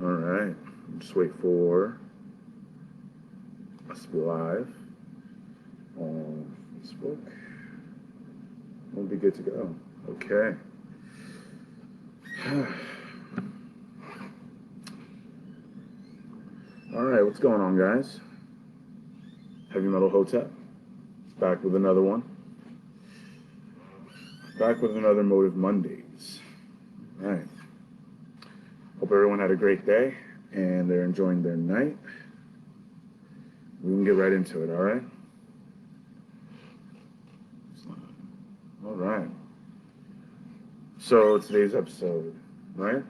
All right. Just wait for us to be live on Facebook. We'll be good to go. Okay. All right, what's going on, guys? Heavy Metal Hotep. Back with another one. Back with another Motive Mondays. All right. Hope everyone had a great day and they're enjoying their night. We can get right into it, all right? All right. So today's episode, right?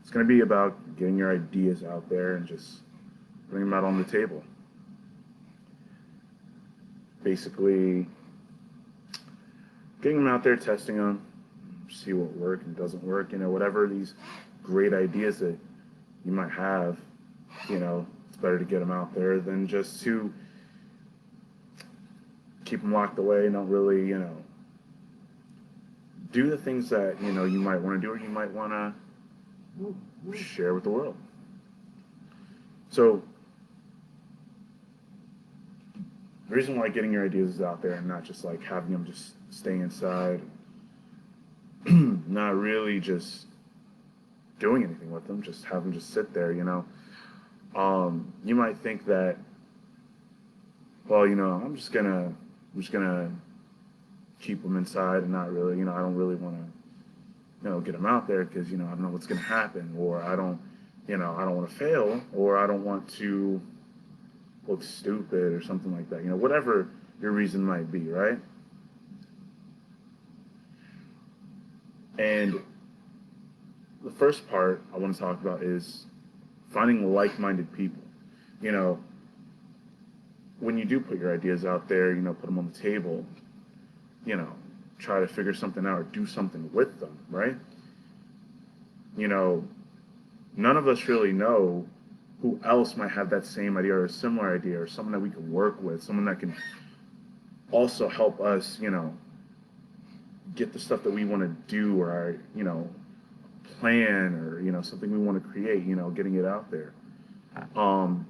It's going to be about getting your ideas out there and just putting them out on the table. Basically, getting them out there, testing them, see what works and doesn't work, whatever these great ideas that you might have, it's better to get them out there than just to keep them locked away, not really, do the things that, you might want to do or you might want to share with the world. So, the reason why getting your ideas is out there and not just like having them just stay inside, not really just doing anything with them, just have them just sit there, you might think that, well, I'm just gonna keep them inside and not really, I don't really want to, get them out there because, I don't know what's gonna happen, or I don't want to fail, or I don't want to look stupid or something like that, whatever your reason might be, right? And the first part I want to talk about is finding like-minded people. When you do put your ideas out there, put them on the table, try to figure something out or do something with them, right? None of us really know who else might have that same idea or a similar idea or someone that we can work with, someone that can also help us, get the stuff that we want to do or our, plan or, something we want to create, getting it out there. And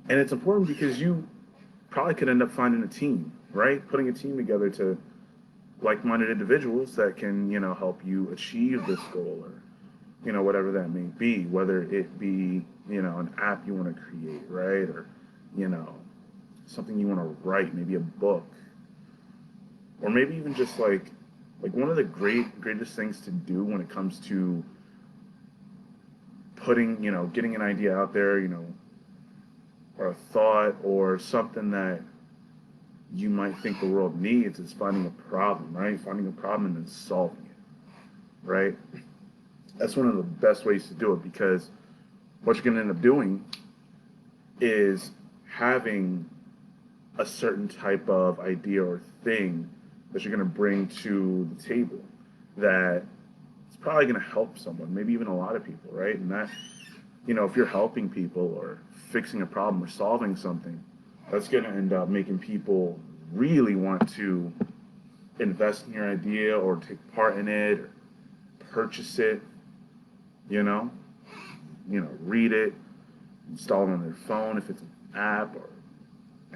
it's important because you probably could end up finding a team, right? Putting a team together to like-minded individuals that can, help you achieve this goal or, whatever that may be, whether it be, an app you want to create, right? Or, something you want to write, maybe a book. Or maybe even just like one of the greatest things to do when it comes to putting, getting an idea out there, or a thought or something that you might think the world needs is finding a problem, right? Finding a problem and then solving it, right? That's one of the best ways to do it because what you're going to end up doing is having a certain type of idea or thing that you're going to bring to the table that it's probably going to help someone, maybe even a lot of people, right? And that, if you're helping people or fixing a problem or solving something, that's going to end up making people really want to invest in your idea or take part in it or purchase it, read it, install it on their phone if it's an app or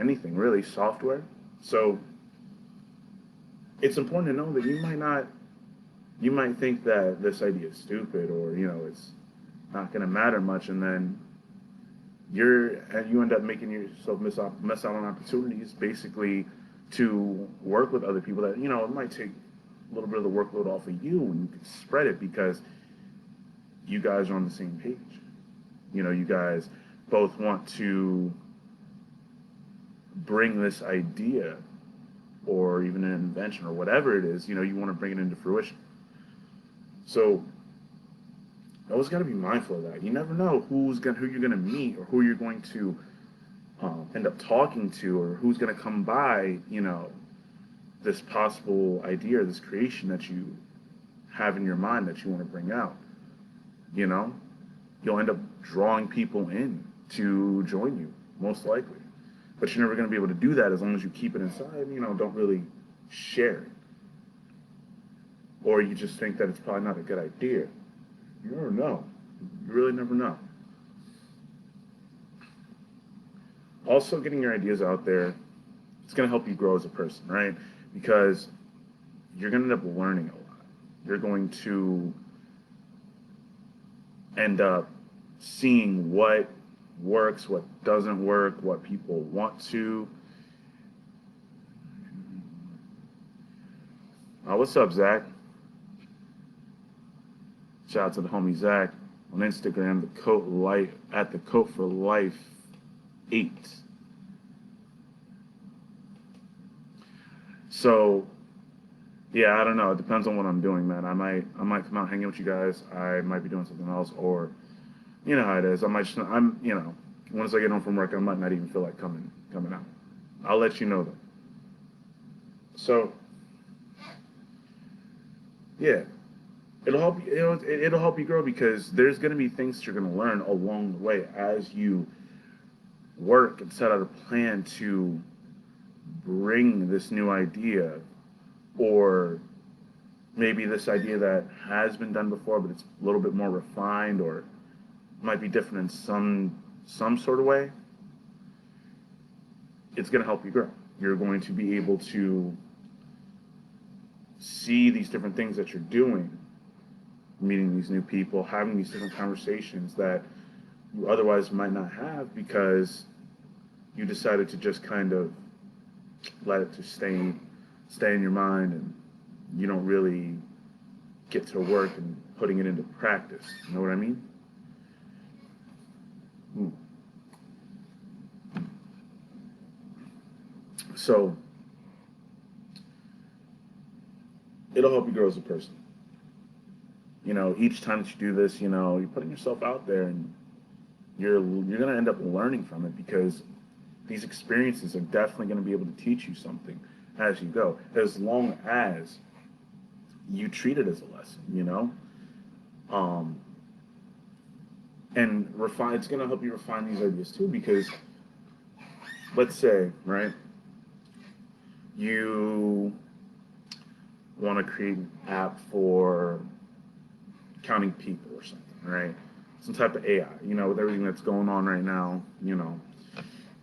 anything really, software. So it's important to know that you might think that this idea is stupid or, it's not going to matter much, and then you end up making yourself miss out on opportunities basically to work with other people that, it might take a little bit of the workload off of you and you can spread it because you guys are on the same page. You guys both want to bring this idea or even an invention or whatever it is, you want to bring it into fruition. So you always got to be mindful of that. You never know who you're going to meet or who you're going to end up talking to or who's going to come by, this possible idea or this creation that you have in your mind that you want to bring out. You'll end up drawing people in to join you, most likely. But you're never going to be able to do that as long as you keep it inside, don't really share it. Or you just think that it's probably not a good idea. You never know. You really never know. Also, getting your ideas out there, it's going to help you grow as a person, right? Because you're going to end up learning a lot. You're going to end up seeing what works, what doesn't work, what people want to. What's up, Zach? Shout out to the homie Zach on Instagram, the coat life at the coat for life 8. So yeah, I don't know. It depends on what I'm doing, man. I might come out hanging with you guys. I might be doing something else, or you know how it is. I might just once I get home from work, I might not even feel like coming out. I'll let you know though. So yeah, it'll help you. It'll help you grow because there's gonna be things that you're gonna learn along the way as you work and set out a plan to bring this new idea, or maybe this idea that has been done before but it's a little bit more refined or might be different in some sort of way. It's going to help you grow. You're going to be able to see these different things that you're doing, meeting these new people, having these different conversations that you otherwise might not have because you decided to just kind of let it just stay in your mind, and you don't really get to work and putting it into practice. You know what I mean? So it'll help you grow as a person. Each time that you do this, you're putting yourself out there, and you're gonna end up learning from it because these experiences are definitely going to be able to teach you something as you go, as long as you treat it as a lesson. Um, and refine. It's going to help you refine these ideas too, because let's say, right, you want to create an app for counting people or something, right? Some type of AI. With everything that's going on right now,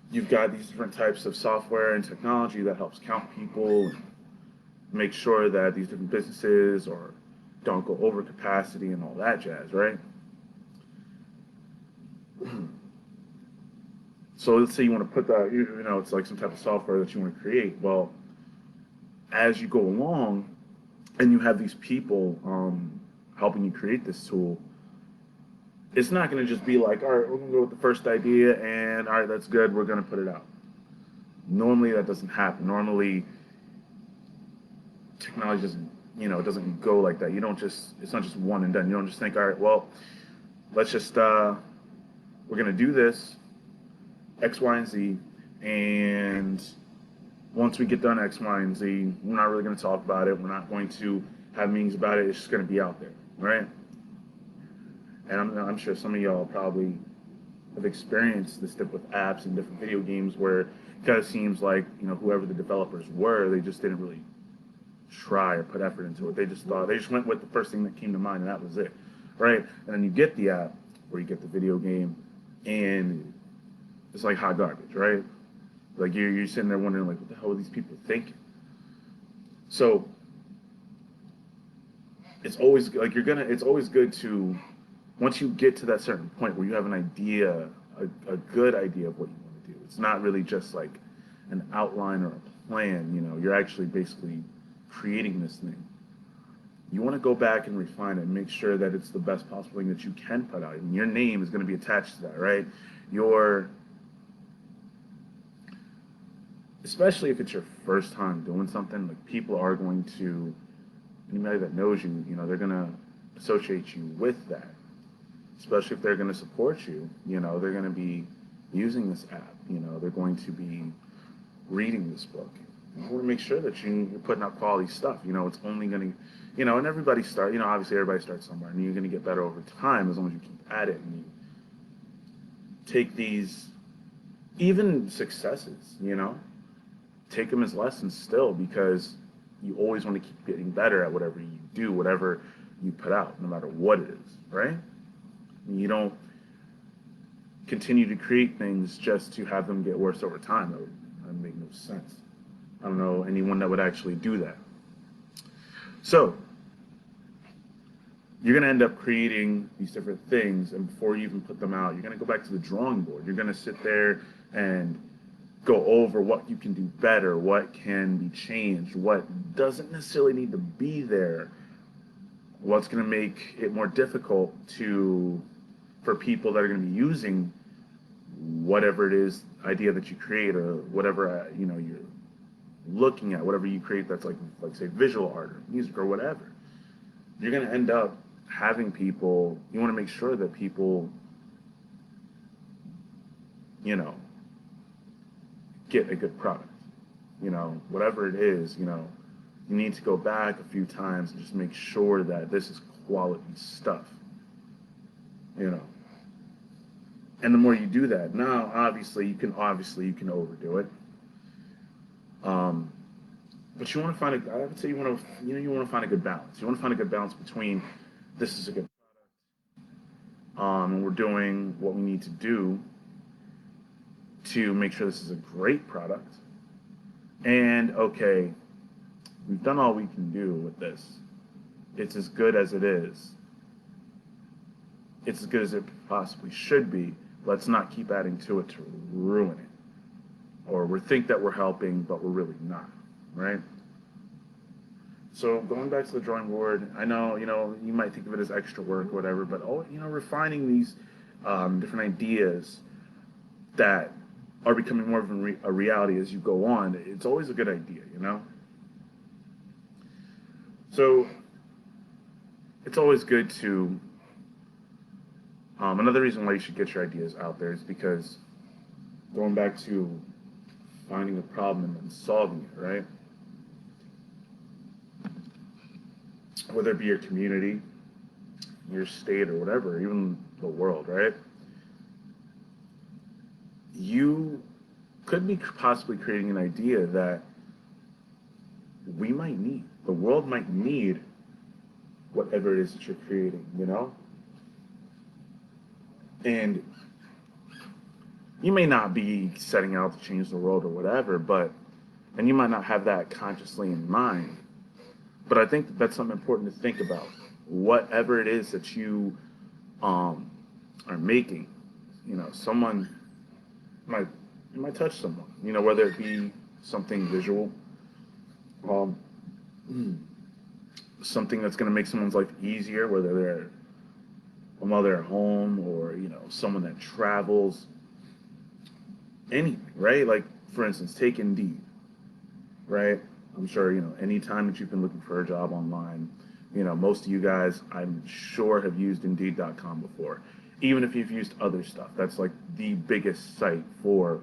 you've got these different types of software and technology that helps count people and make sure that these different businesses or don't go over capacity and all that jazz, right? So let's say you want to put that, it's like some type of software that you want to create. Well, as you go along and you have these people helping you create this tool, it's not going to just be like, all right, we're going to go with the first idea and all right, that's good, we're going to put it out. Normally that doesn't happen. Normally technology doesn't, it doesn't go like that. It's not just one and done. You don't just think, all right, well, let's just, we're going to do this, X, Y, and Z, and once we get done X, Y, and Z, we're not really going to talk about it. We're not going to have meetings about it. It's just going to be out there, right? And I'm sure some of y'all probably have experienced this stuff with apps and different video games where it kind of seems like, whoever the developers were, they just didn't really try or put effort into it. They just went with the first thing that came to mind, and that was it, right? And then you get the app or you get the video game, and it's like hot garbage, right? Like you're sitting there wondering, like, what the hell are these people thinking? So it's always like it's always good to, once you get to that certain point where you have an idea, a good idea of what you want to do. It's not really just like an outline or a plan. You're actually basically creating this thing. You want to go back and refine it and make sure that it's the best possible thing that you can put out. And your name is going to be attached to that, right? Especially if it's your first time doing something, like people are going to, anybody that knows you, they're going to associate you with that. Especially if they're going to support you, they're going to be using this app, they're going to be reading this book. You want to make sure that you're putting out quality stuff. It's only going to, and everybody obviously everybody starts somewhere, and you're going to get better over time as long as you keep at it and you take these, even successes, take them as lessons still, because you always want to keep getting better at whatever you do, whatever you put out, no matter what it is, right? You don't continue to create things just to have them get worse over time. That would make no sense. I don't know anyone that would actually do that. So, you're going to end up creating these different things, and before you even put them out, you're going to go back to the drawing board. You're going to sit there and go over what you can do better, what can be changed, what doesn't necessarily need to be there, what's going to make it more difficult for people that are going to be using whatever it is idea that you create, or whatever you're looking at, whatever you create that's like say visual art or music or whatever. You're going to end up having people, you want to make sure that people get a good product. Whatever it is, you need to go back a few times and just make sure that this is quality stuff. And the more you do that, now obviously you can overdo it. But you want to find I would say you want to find a good balance. You want to find a good balance between this is a good product, and we're doing what we need to do to make sure this is a great product. And okay, we've done all we can do with this. It's as good as it is. It's as good as it possibly should be. Let's not keep adding to it to ruin it. Or we think that we're helping, but we're really not, right? So going back to the drawing board, I know, you might think of it as extra work or whatever, but refining these different ideas that are becoming more of a reality as you go on, it's always a good idea, So it's always good to, another reason why you should get your ideas out there is because going back to finding a problem and then solving it, right? Whether it be your community, your state, or whatever, even the world, right? You could be possibly creating an idea that we might need. The world might need whatever it is that you're creating, And you may not be setting out to change the world or whatever, and you might not have that consciously in mind, but I think that's something important to think about. Whatever it is that you are making, someone might touch someone, whether it be something visual, something that's going to make someone's life easier, whether they're while they're at home, or someone that travels, anything, right? Like, for instance, take Indeed, right? I'm sure any time that you've been looking for a job online, most of you guys, I'm sure, have used Indeed.com before. Even if you've used other stuff, that's like the biggest site for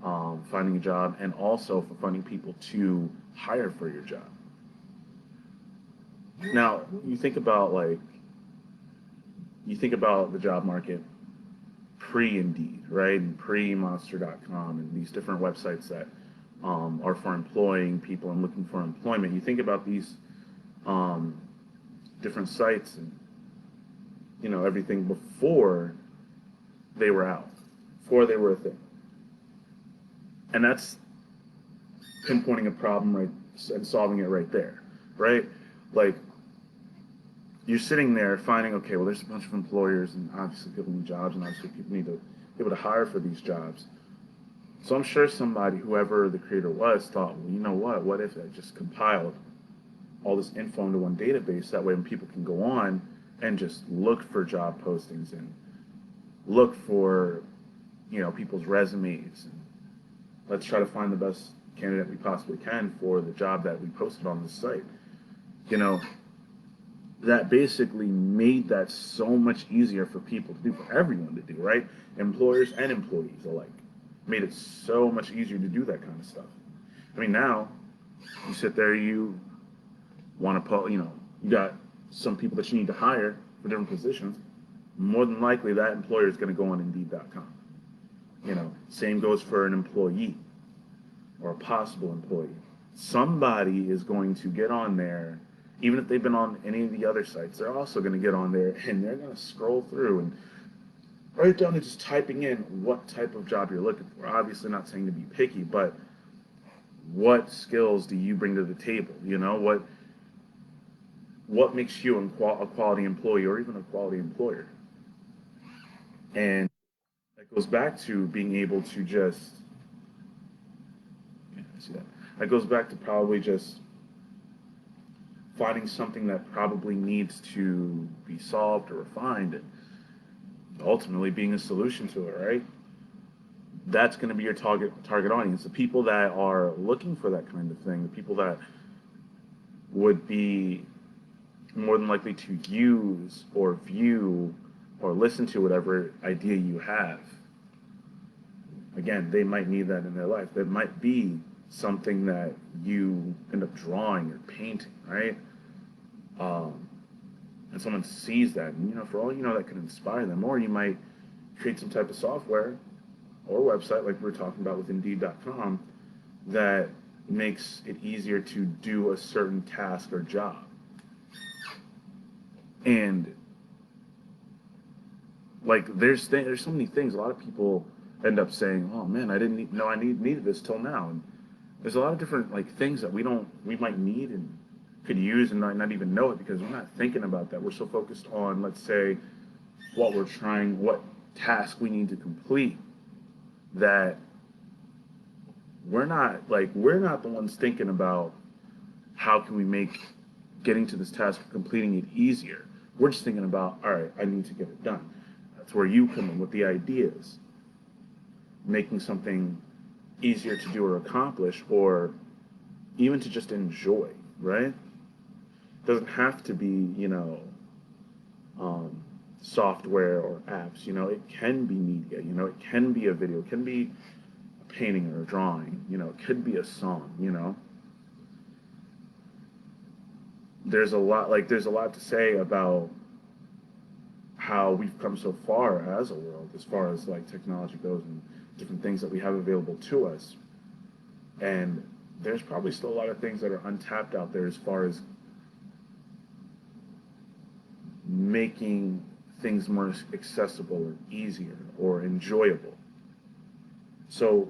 finding a job, and also for finding people to hire for your job. Now, you think about the job market pre-Indeed, right? And pre-Monster.com and these different websites that are for employing people and looking for employment. You think about these different sites and everything before they were out, before they were a thing. And that's pinpointing a problem right and solving it right there, right? Like, you're sitting there finding, okay, well, there's a bunch of employers, and obviously people need jobs, and obviously people need to be able to hire for these jobs. So I'm sure somebody, whoever the creator was, thought, well, you know what if I just compiled all this info into one database? That way when people can go on and just look for job postings and look for, people's resumes, and let's try to find the best candidate we possibly can for the job that we posted on the site. That basically made that so much easier for people to do, for everyone to do, right? Employers and employees alike. Made it so much easier to do that kind of stuff. I mean, now, you sit there, you want to put, you got some people that you need to hire for different positions. More than likely, that employer is going to go on Indeed.com. Same goes for an employee or a possible employee. Somebody is going to get on there Even if they've been on any of the other sites, they're also going to get on there and they're going to scroll through and write down and just typing in what type of job you're looking for. Obviously, not saying to be picky, but what skills do you bring to the table? What makes you a quality employee or even a quality employer? And that goes back to being able to just, yeah, I see that. That goes back to probably just finding something that probably needs to be solved or refined and ultimately being a solution to it, right? That's going to be your target audience. The people that are looking for that kind of thing, the people that would be more than likely to use or view or listen to whatever idea you have. Again, they might need that in their life. That might be something that you end up drawing or painting, right? And someone sees that, and for all you know, that could inspire them. Or you might create some type of software or website, like we were talking about with Indeed.com, that makes it easier to do a certain task or job. And like, there's so many things. A lot of people end up saying, "Oh man, I didn't know I needed this till now." And there's a lot of different like things that we might need and could use and not even know it because we're not thinking about that. We're so focused on, let's say, what task we need to complete, that we're not the ones thinking about how can we make getting to this task, completing it easier. We're just thinking about, all right, I need to get it done. That's where you come in with the ideas, making something easier to do or accomplish, or even to just enjoy, right? Doesn't have to be, software or apps. It can be media. It can be a video. It can be a painting or a drawing. It could be a song. There's a lot to say about how we've come so far as a world, as far as like technology goes and different things that we have available to us. And there's probably still a lot of things that are untapped out there as far as making things more accessible or easier or enjoyable. So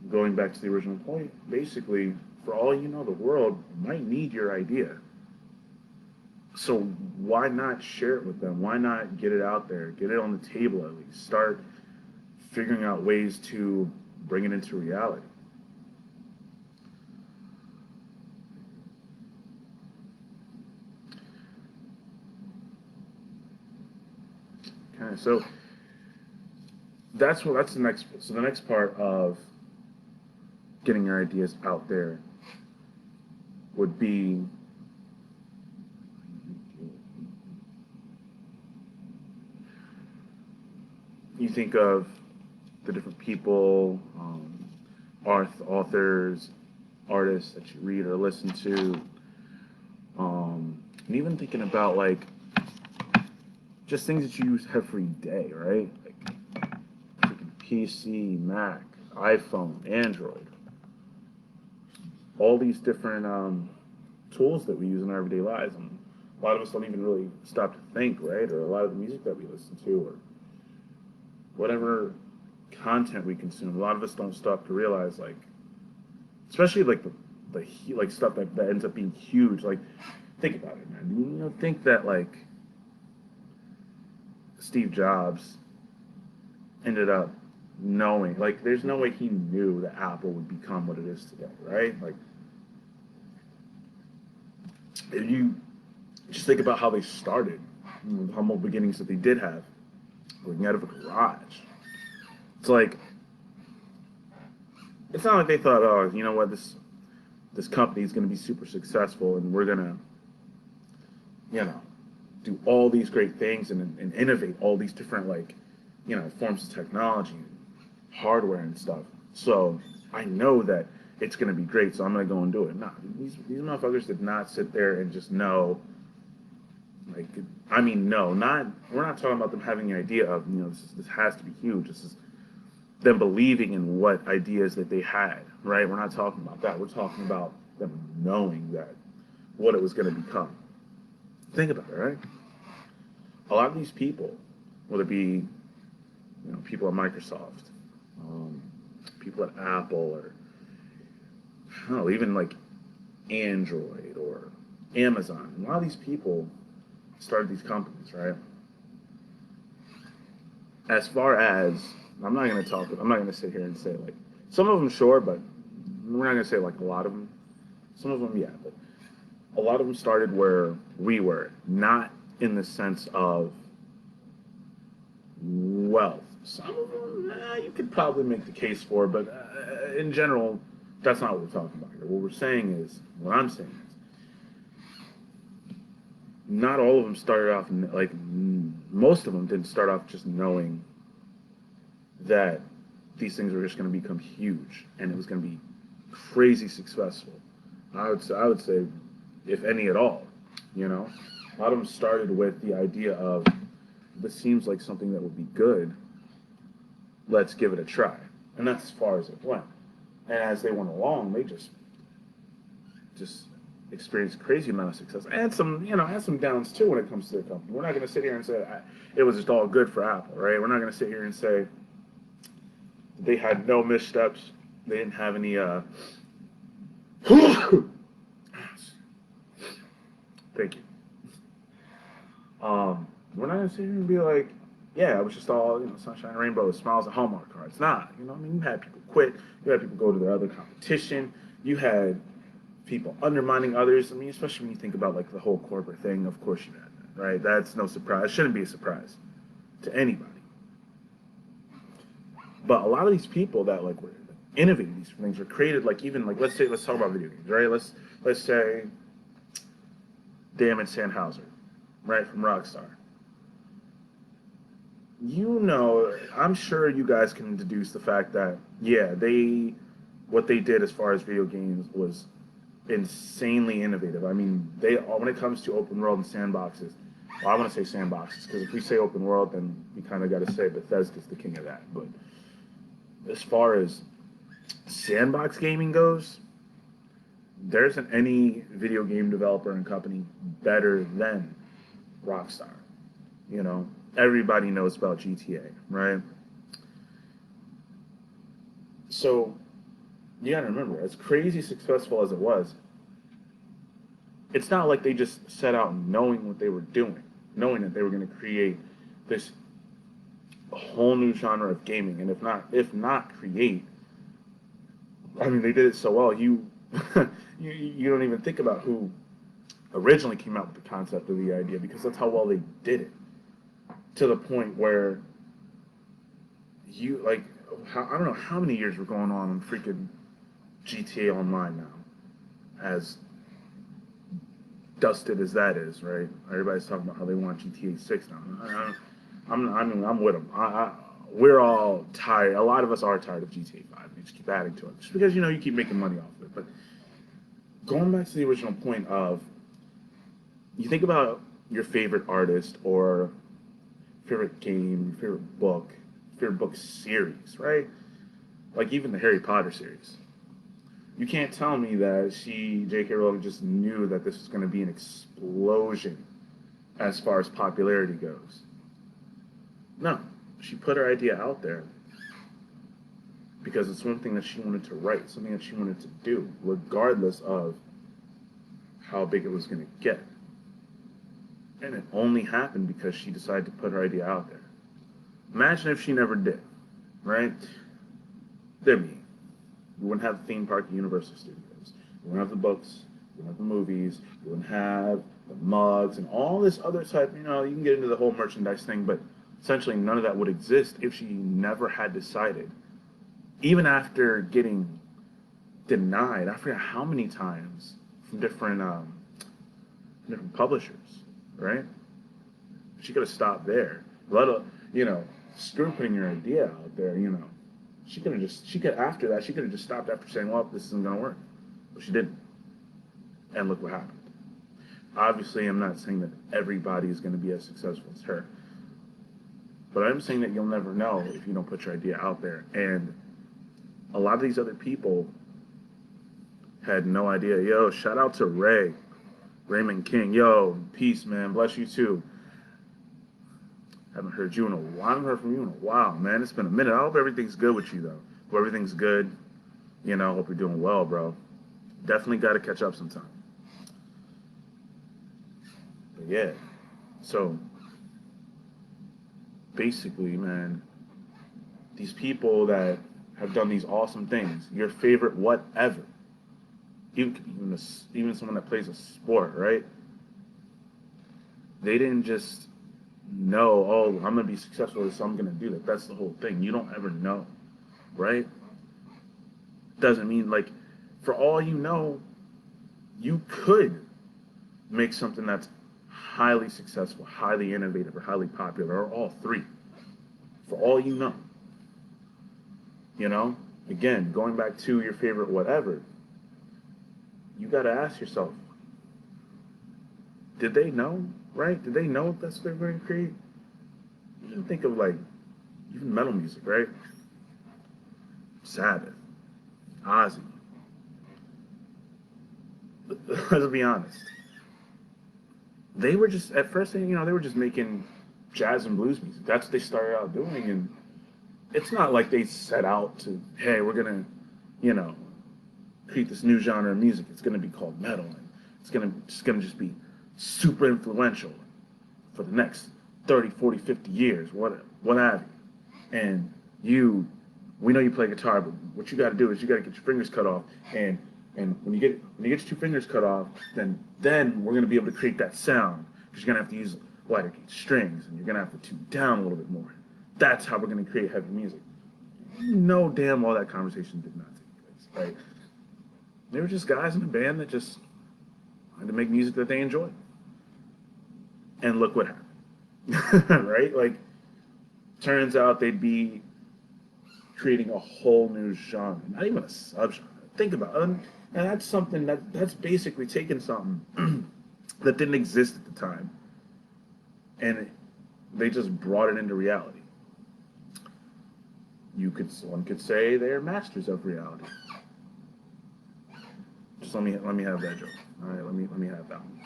going back to the original point, basically, for all you know, the world might need your idea. So why not share it with them? Why not get it out there? Get it on the table at least. Start figuring out ways to bring it into reality. Okay, so that's the next. So the next part of getting your ideas out there would be you think of the different people, authors, artists that you read or listen to, and even thinking about like just things that you use every day, right? Like PC, Mac, iPhone, Android, all these different tools that we use in our everyday lives, and a lot of us don't even really stop to think, right? Or a lot of the music that we listen to, or whatever content we consume, a lot of us don't stop to realize, like, especially like like stuff that ends up being huge. Like, think about it, man. Think that like Steve Jobs ended up knowing, like, there's no way he knew that Apple would become what it is today, right? Like, if you just think about how they started, the humble beginnings that they did have, working out of a garage. It's like, it's not like they thought, oh, you know what, this company is going to be super successful and we're going to, do all these great things and innovate all these different, like, forms of technology and hardware and stuff. So I know that it's going to be great, so I'm going to go and do it. No, these motherfuckers did not sit there and just know. Like, I mean, no, we're not talking about them having an idea of, this has to be huge. This is them believing in what ideas that they had, right? We're not talking about that. We're talking about them knowing that what it was going to become. Think about it, right? A lot of these people, whether it be people at Microsoft, people at Apple, or I don't know, even like Android or Amazon. A lot of these people started these companies, right? As far as I'm not going to sit here and say like some of them, sure, but we're not going to say like a lot of them. Some of them, yeah, but a lot of them started where we were, not in the sense of wealth. Some of them, you could probably make the case for, but in general, that's not what we're talking about here. What I'm saying is, not all of them started off, like, most of them didn't start off just knowing that these things were just going to become huge and it was going to be crazy successful. I would say, if any at all, a lot of them started with the idea of, this seems like something that would be good, let's give it a try. And that's as far as it went. And as they went along, they just experienced a crazy amount of success. And some downs too when it comes to their company. We're not going to sit here and say it was just all good for Apple, right? We're not going to sit here and say they had no missteps. They didn't have any thank you. We're not gonna sit here and be like, yeah, it was just all sunshine and rainbows, smiles and Hallmark cards. Nah, you had people quit. You had people go to their other competition. You had people undermining others. Especially when you think about like the whole corporate thing. Of course you had that, right? That's no surprise. It shouldn't be a surprise to anybody. But a lot of these people that like were innovating these things were created, like even like let's talk about video games, right? Let's say Damon Sandhauser, right, from Rockstar. I'm sure you guys can deduce the fact that, yeah, what they did as far as video games was insanely innovative. When it comes to open world and sandboxes, well, I want to say sandboxes, because if we say open world, then we kind of got to say Bethesda's the king of that. But as far as sandbox gaming goes, there isn't any video game developer and company better than Rockstar. Everybody knows about GTA, right? So you gotta remember, as crazy successful as it was, it's not like they just set out knowing what they were doing, knowing that they were going to create this whole new genre of gaming, and if not create, they did it so well. You don't even think about who originally came out with the concept of the idea, because that's how well they did it. To the point where I don't know how many years we're going on freaking GTA Online now, as dusted as that is, right? Everybody's talking about how they want GTA 6 now. I'm with them. We're all tired. A lot of us are tired of GTA 5. We just keep adding to it, just because you keep making money off of it. But going back to the original point of, you think about your favorite artist or favorite game, favorite book series, right? Like even the Harry Potter series. You can't tell me that J.K. Rowling, just knew that this was going to be an explosion as far as popularity goes. No, she put her idea out there because it's one thing that she wanted to write, something that she wanted to do, regardless of how big it was going to get. And it only happened because she decided to put her idea out there. Imagine if she never did, right? You wouldn't have the theme park at Universal Studios. You wouldn't have the books. You wouldn't have the movies. You wouldn't have the mugs and all this other type. You can get into the whole merchandise thing, but essentially none of that would exist if she never had decided. Even after getting denied, I forget how many times from different publishers, right? She could have stopped there. Screw putting your idea out there, after that, she could have just stopped after saying, well, this isn't going to work. But she didn't. And look what happened. Obviously, I'm not saying that everybody is going to be as successful as her. But I'm saying that you'll never know if you don't put your idea out there. And a lot of these other people had no idea. Shout out to Ray. Raymond King, yo, peace, man. Bless you too. Haven't heard you in a while. I haven't heard from you in a while, man. It's been a minute. I hope everything's good with you, though. Hope everything's good. You know, hope you're doing well, bro. Definitely got to catch up sometime. But yeah, so basically, man, these people that have done these awesome things, your favorite whatever, even someone that plays a sport, right? They didn't just know, oh, I'm gonna be successful, so I'm gonna do that. That's the whole thing. You don't ever know, right? Doesn't mean like, for all you know, you could make something that's highly successful, highly innovative, or highly popular, or all three. For all you know, you know. Again, going back to your favorite whatever, you got to ask yourself, did they know, right? Did they know that's what they're going to create? You can think of like even metal music, right? Sabbath, Ozzy. Let's be honest. They were just at first, you know, they were just making jazz and blues music. That's what they started out doing, and it's not like they set out to, hey, we're gonna, you know, create this new genre of music. It's gonna be called metal, and it's gonna just be super influential for the next 30, 40, 50 years, what have you. And we know you play guitar, but what you got to do is you got to get your fingers cut off, and when you get your two fingers cut off, then we're gonna be able to create that sound, because you're gonna have to use lighter gauge strings, and you're gonna have to tune down a little bit more. That's how we're gonna create heavy music. You know damn well that conversation did not take place, right? They were just guys in a band that just wanted to make music that they enjoyed. And look what happened. Right? Like, turns out they'd be creating a whole new genre, not even a subgenre. Think about it. And that's something that's basically taking something that didn't exist at the time, and they just brought it into reality. One could say they're masters of reality. Just let me have that joke. All right, let me have that one.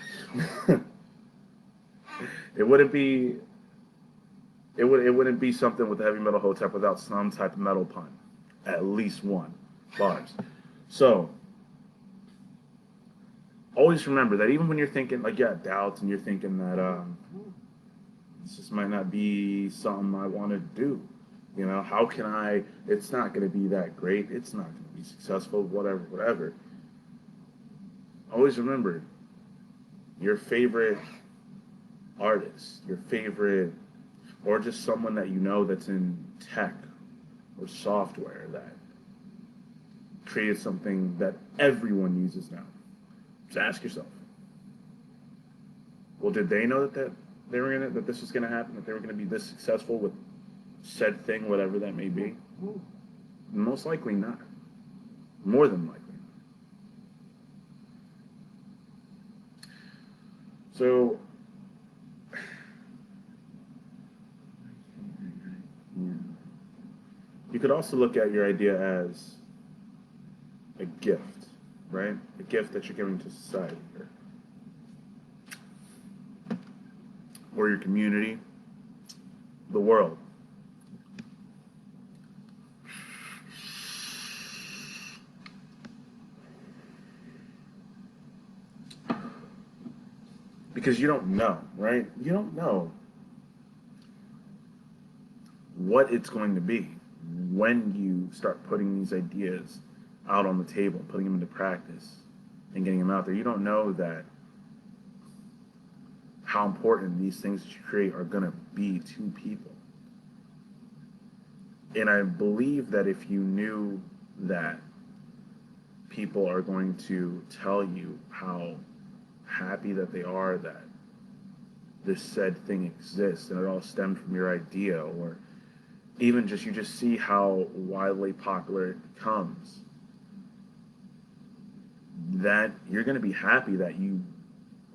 It wouldn't be something with the Heavy Metal Hotep without some type of metal pun, at least one. Bars. So always remember that even when you're thinking, like, you got doubts and you're thinking that this just might not be something I want to do. You know, how can I? It's not going to be that great. It's not going to be successful. Whatever. Always remember your favorite artist, your favorite, or just someone that you know that's in tech or software that created something that everyone uses now. Just ask yourself, well, did they know that they were in it, that this was going to happen, that they were going to be this successful with said thing, whatever that may be? Most likely not. More than likely. So, you could also look at your idea as a gift, right? A gift that you're giving to society, or your community, the world. Because you don't know, right? You don't know what it's going to be when you start putting these ideas out on the table, putting them into practice, and getting them out there. You don't know that how important these things that you create are going to be to people. And I believe that if you knew that people are going to tell you how happy that they are that this said thing exists and it all stemmed from your idea, or even just you just see how widely popular it becomes, that you're going to be happy that you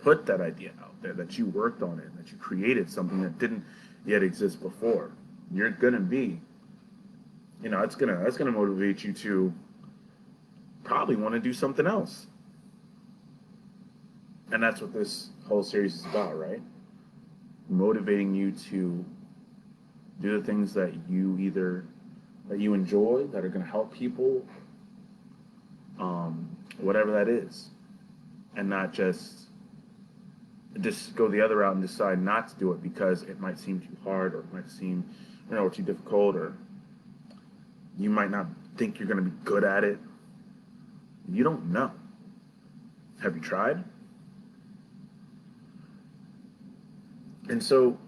put that idea out there, that you worked on it, that you created something that didn't yet exist before. You're going to be, that's going to motivate you to probably want to do something else. And that's what this whole series is about, right? Motivating you to do the things that you enjoy, that are going to help people, whatever that is, and not just go the other route and decide not to do it because it might seem too hard, or it might seem, too difficult, or you might not think you're going to be good at it. You don't know. Have you tried? And so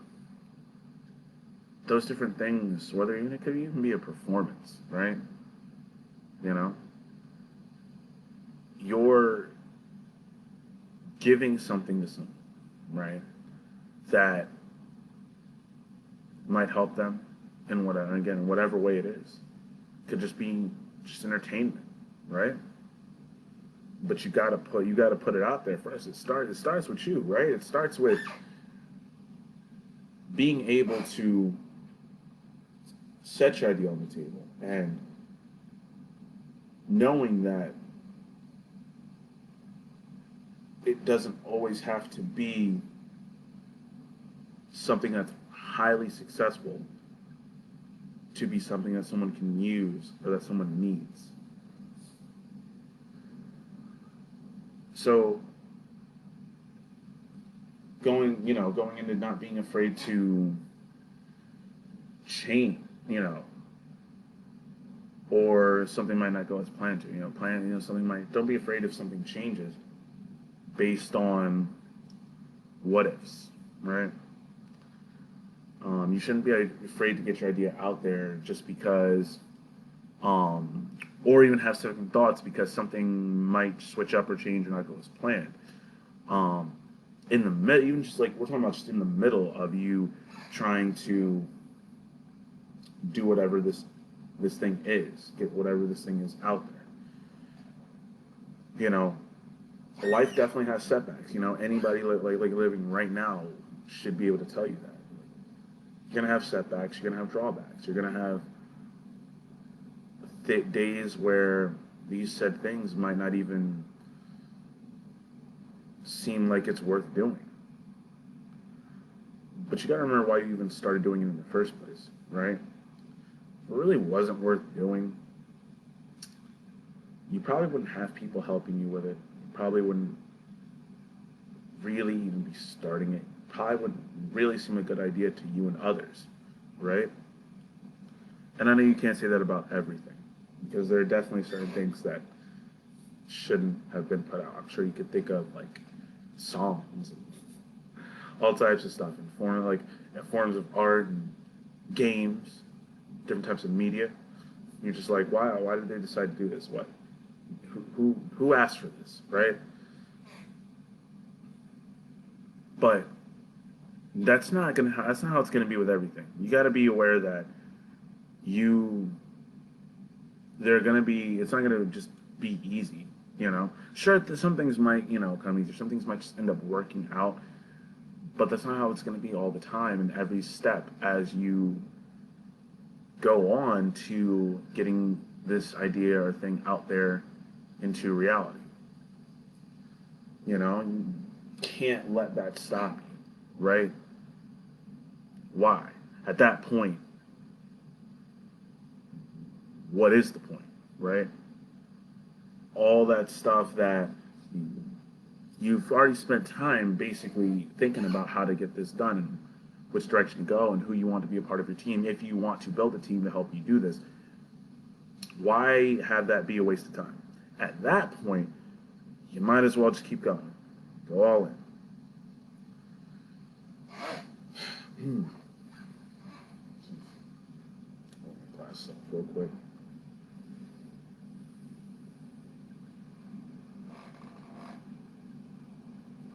those different things, whether even it could even be a performance, right? You know, you're giving something to someone, right? That might help them in whatever, again, whatever way it is. It could just be just entertainment, right? But you gotta put it out there first. It starts with you, right? It starts with being able to set your idea on the table and knowing that it doesn't always have to be something that's highly successful to be something that someone can use or that someone needs. So going into not being afraid to change, or something might not go as planned to, something might, don't be afraid if something changes based on what ifs, right? You shouldn't be afraid to get your idea out there just because, or even have second thoughts because something might switch up or change or not go as planned. In the middle, even just like we're talking about, just in the middle of you trying to do whatever this thing is, get whatever this thing is out there. Life definitely has setbacks. Anybody like living right now should be able to tell you that. You're gonna have setbacks. You're gonna have drawbacks. You're gonna have days where these said things might not even seem like it's worth doing. But you gotta remember why you even started doing it in the first place, right? If it really wasn't worth doing, you probably wouldn't have people helping you with it. You probably wouldn't really even be starting it. Probably wouldn't really seem a good idea to you and others, right? And I know you can't say that about everything, because there are definitely certain things that shouldn't have been put out. I'm sure you could think of like songs and all types of stuff in forms of art and games, different types of media. You're just like, wow, why did they decide to do this? What? Who asked for this, right? But that's not how it's gonna be with everything. You got to be aware that it's not gonna just be easy. Sure, some things might come easier. Some things might just end up working out, but that's not how it's gonna be all the time. And every step as you go on to getting this idea or thing out there into reality, you can't let that stop you, right? Why? At that point, what is the point, right? All that stuff that you've already spent time basically thinking about how to get this done and which direction to go and who you want to be a part of your team. If you want to build a team to help you do this, why have that be a waste of time? At that point, you might as well just keep going. Go all in. Glass up real quick.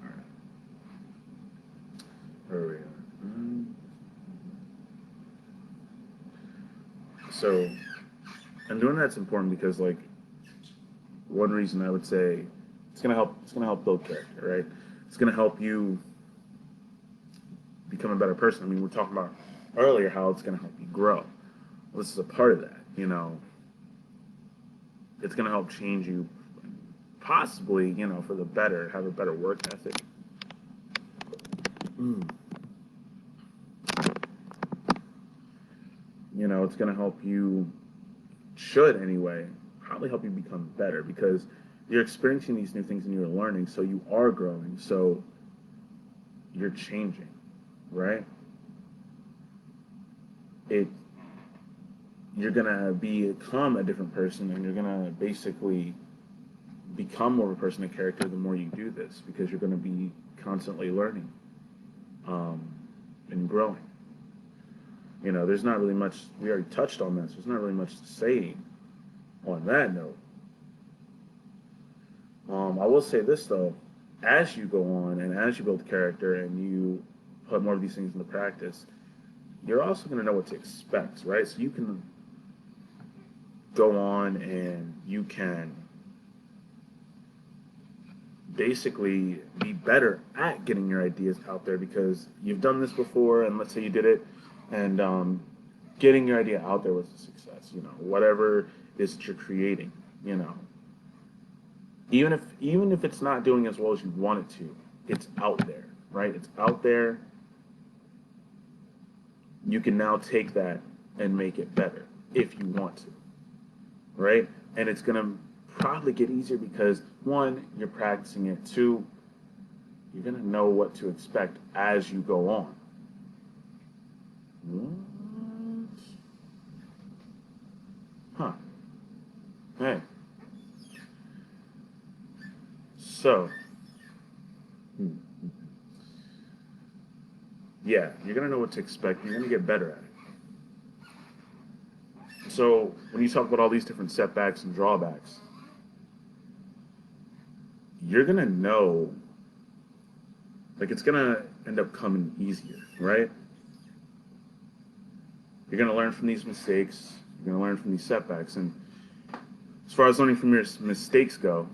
All right. Where are we at? So, and doing that's important because, like, one reason I would say it's gonna help build character, right? It's gonna help you become a better person. I mean, we are talking about earlier how it's gonna help you grow. Well, this is a part of that, It's gonna help change you, possibly, for the better, have a better work ethic, Hmm. You know, it's going to help you, should anyway, probably help you become better because you're experiencing these new things and you're learning, so you are growing, so you're changing, right? It You're gonna become a different person, and you're gonna basically become more of a person of character the more you do this because you're gonna be constantly learning um, and growing. You know, there's not really much. We already touched on this. There's not really much to say on that note. I will say this though, as you go on and as you build character and you put more of these things into practice, you're also going to know what to expect, right? So you can go on and you can basically be better at getting your ideas out there because you've done this before, and let's say you did it, and getting your idea out there was a success. You know, whatever it is that you're creating, you know, even if it's not doing as well as you want it to, it's out there, right? It's out there. You can now take that and make it better if you want to, right? And it's gonna probably get easier because one, you're practicing it. Two, you're gonna know what to expect as you go on. What? Huh. Hey. So, hmm, yeah, you're gonna know what to expect. You're gonna get better at it. So when you talk about all these different setbacks and drawbacks, you're gonna know, like it's gonna end up coming easier, right? You're gonna learn from these mistakes. You're gonna learn from these setbacks, and as far as learning from your mistakes go,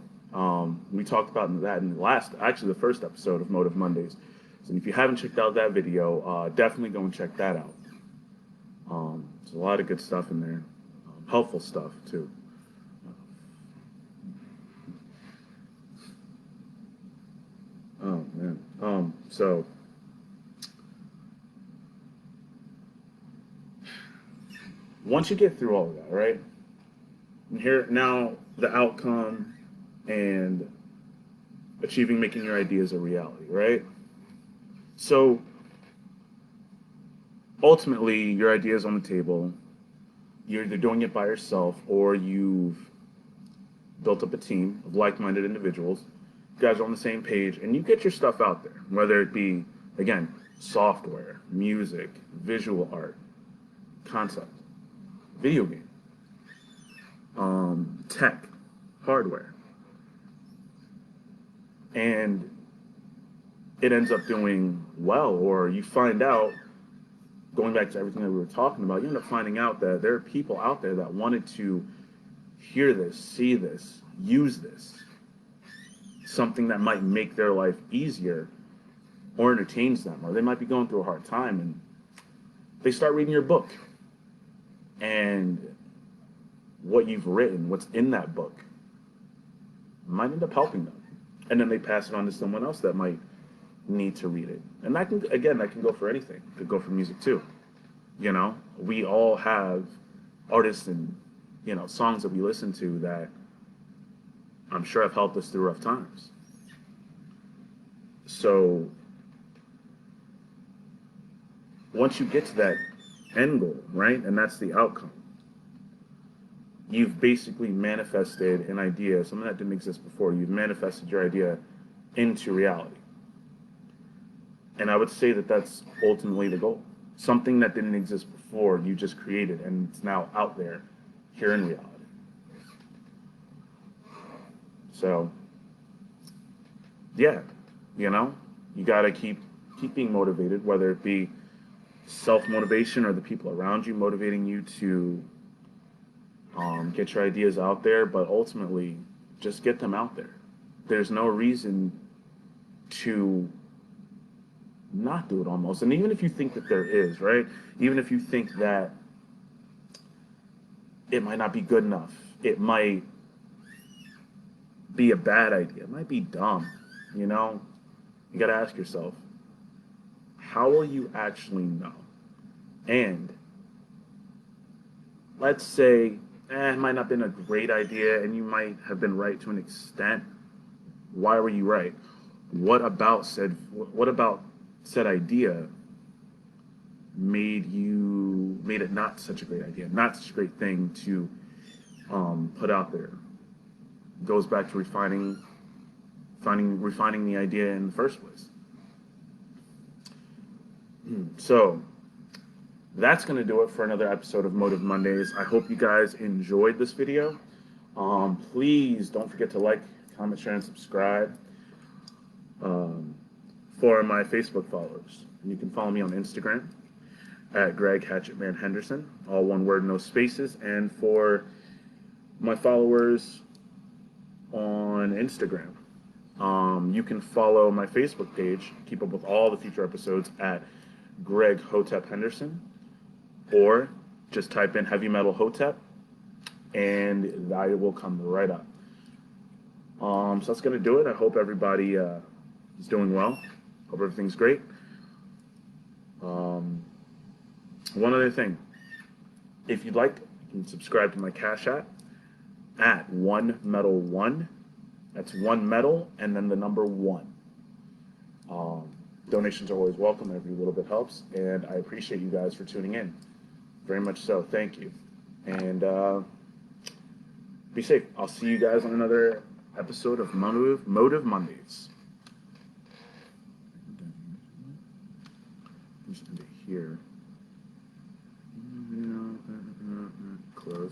we talked about that in the last, actually the first episode of Motive Mondays. So if you haven't checked out that video, definitely go and check that out. There's a lot of good stuff in there, helpful stuff too. Oh man. So once you get through all of that, right? And here now the outcome and achieving making your ideas a reality, right? So ultimately, your idea is on the table. You're either doing it by yourself or you've built up a team of like-minded individuals. You guys are on the same page, and you get your stuff out there, whether it be, again, software, music, visual art, concept, video game, tech, hardware, and it ends up doing well, or you find out, going back to everything that we were talking about, you end up finding out that there are people out there that wanted to hear this, see this, use this, something that might make their life easier or entertains them, or they might be going through a hard time, and they start reading your book. And what you've written, what's in that book, might end up helping them. And then they pass it on to someone else that might need to read it. And that can, again, that can go for anything. It could go for music too. You know, we all have artists and, you know, songs that we listen to that I'm sure have helped us through rough times. So once you get to that end goal, right, and that's the outcome, you've basically manifested an idea, something that didn't exist before. You've manifested your idea into reality. And I would say that that's ultimately the goal. Something that didn't exist before, you just created, and it's now out there, here in reality. So, yeah, you know, you gotta keep being motivated, whether it be self-motivation or the people around you motivating you to get your ideas out there, but ultimately, just get them out there. There's no reason to not do it almost. And even if you think that there is, right? Even if you think that it might not be good enough, it might be a bad idea, it might be dumb, you know? You gotta ask yourself, how will you actually know? And let's say it might not have been a great idea and you might have been right to an extent. Why were you right? What about said idea made it not such a great idea, not such a great thing to put out there? Goes back to refining the idea in the first place. So that's going to do it for another episode of Motive Mondays. I hope you guys enjoyed this video. Please don't forget to like, comment, share, and subscribe for my Facebook followers. You can follow me on Instagram at Greg Hatchetman Henderson, all one word, no spaces. And for my followers on Instagram, you can follow my Facebook page, keep up with all the future episodes at Greg Hotep Henderson, or just type in Heavy Metal Hotep, and that will come right up. So that's going to do it. I hope everybody is doing well. Hope everything's great. One other thing. If you'd like, you can subscribe to my Cash App at OneMetal1. That's one metal and then the number 1. Donations are always welcome. Every little bit helps. And I appreciate you guys for tuning in. Very much so. Thank you. And be safe. I'll see you guys on another episode of Motive Mondays. Just here. Close.